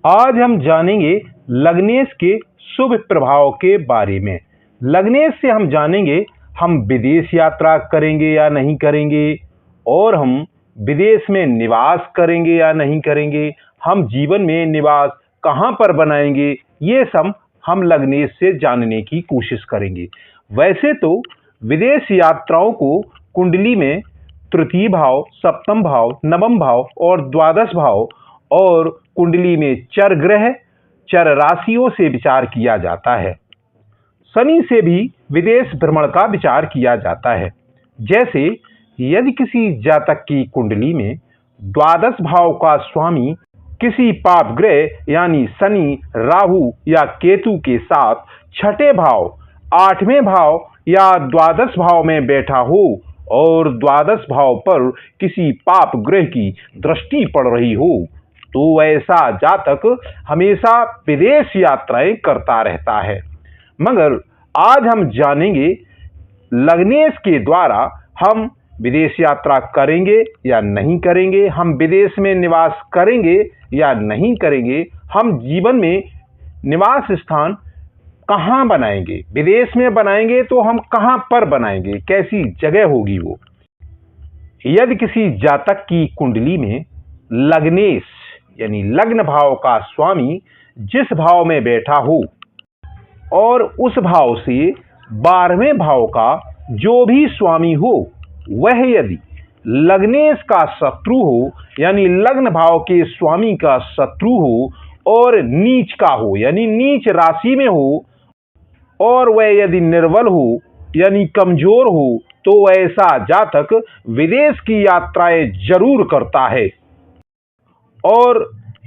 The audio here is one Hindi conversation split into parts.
आज हम जानेंगे लग्नेश के शुभ प्रभाव के बारे में। लग्नेश से हम जानेंगे हम विदेश यात्रा करेंगे या नहीं करेंगे, और हम विदेश में निवास करेंगे या नहीं करेंगे, हम जीवन में निवास कहाँ पर बनाएंगे, ये सब हम लग्नेश से जानने की कोशिश करेंगे। वैसे तो विदेश यात्राओं को कुंडली में तृतीय भाव, सप्तम भाव, नवम भाव और द्वादश भाव और कुंडली में चर ग्रह, चर राशियों से विचार किया जाता है। शनि से भी विदेश भ्रमण का विचार किया जाता है। जैसे यदि किसी जातक की कुंडली में द्वादश भाव का स्वामी किसी पाप ग्रह यानी शनि, राहु या केतु के साथ छठे भाव, आठवें भाव या द्वादश भाव में बैठा हो और द्वादश भाव पर किसी पाप ग्रह की दृष्टि पड़ रही हो, तो ऐसा जातक हमेशा विदेश यात्राएं करता रहता है। मगर आज हम जानेंगे लग्नेश के द्वारा हम विदेश यात्रा करेंगे या नहीं करेंगे, हम विदेश में निवास करेंगे या नहीं करेंगे, हम जीवन में निवास स्थान कहाँ बनाएंगे, विदेश में बनाएंगे तो हम कहाँ पर बनाएंगे, कैसी जगह होगी वो। यदि किसी जातक की कुंडली में लग्नेश यानी लग्न भाव का स्वामी जिस भाव में बैठा हो और उस भाव से 12वें भाव का जो भी स्वामी हो, वह यदि लग्नेश का शत्रु हो यानी लग्न भाव के स्वामी का शत्रु हो और नीच का हो यानी नीच राशि में हो, और वह यदि निर्बल हो यानी कमजोर हो, तो ऐसा जातक विदेश की यात्राएं जरूर करता है। और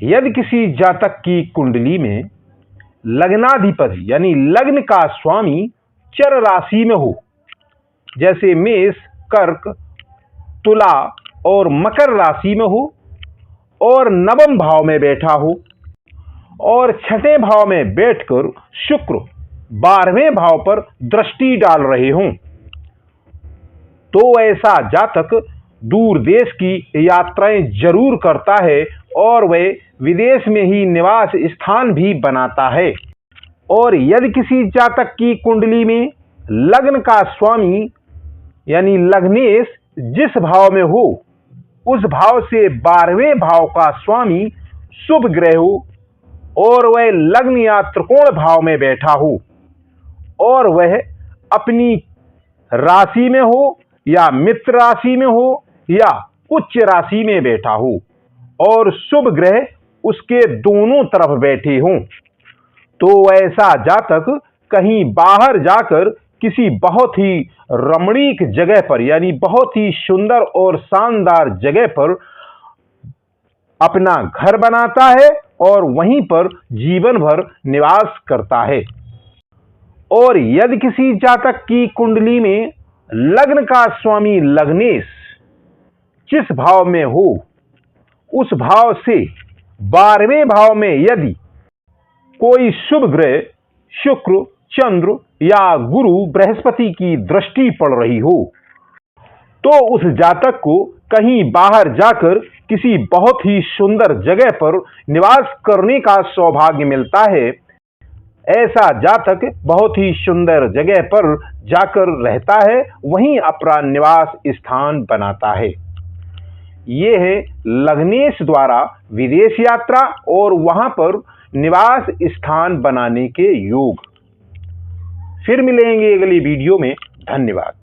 यदि किसी जातक की कुंडली में लग्नाधिपति यानी लग्न का स्वामी चर राशि में हो, जैसे मेष, कर्क, तुला और मकर राशि में हो, और नवम भाव में बैठा हो और छठे भाव में बैठकर शुक्र 12वें भाव पर दृष्टि डाल रहे हों, तो ऐसा जातक दूर देश की यात्राएं जरूर करता है और वह विदेश में ही निवास स्थान भी बनाता है। और यदि किसी जातक की कुंडली में लग्न का स्वामी यानी लग्नेश जिस भाव में हो, उस भाव से 12वें भाव का स्वामी शुभ ग्रह हो और वह लग्न या त्रिकोण भाव में बैठा हो, और वह अपनी राशि में हो या मित्र राशि में हो या उच्च राशि में बैठा हो और शुभ ग्रह उसके दोनों तरफ बैठे हों, तो ऐसा जातक कहीं बाहर जाकर किसी बहुत ही रमणीक जगह पर यानी बहुत ही सुंदर और शानदार जगह पर अपना घर बनाता है और वहीं पर जीवन भर निवास करता है। और यदि किसी जातक की कुंडली में लग्न का स्वामी लग्नेश जिस भाव में हो, उस भाव से 12वें भाव में यदि कोई शुभ ग्रह शुक्र, चंद्र या गुरु, बृहस्पति की दृष्टि पड़ रही हो, तो उस जातक को कहीं बाहर जाकर किसी बहुत ही सुंदर जगह पर निवास करने का सौभाग्य मिलता है। ऐसा जातक बहुत ही सुंदर जगह पर जाकर रहता है, वहीं अपना निवास स्थान बनाता है। ये है लग्नेश द्वारा विदेश यात्रा और वहां पर निवास स्थान बनाने के योग। फिर मिलेंगे अगली वीडियो में। धन्यवाद।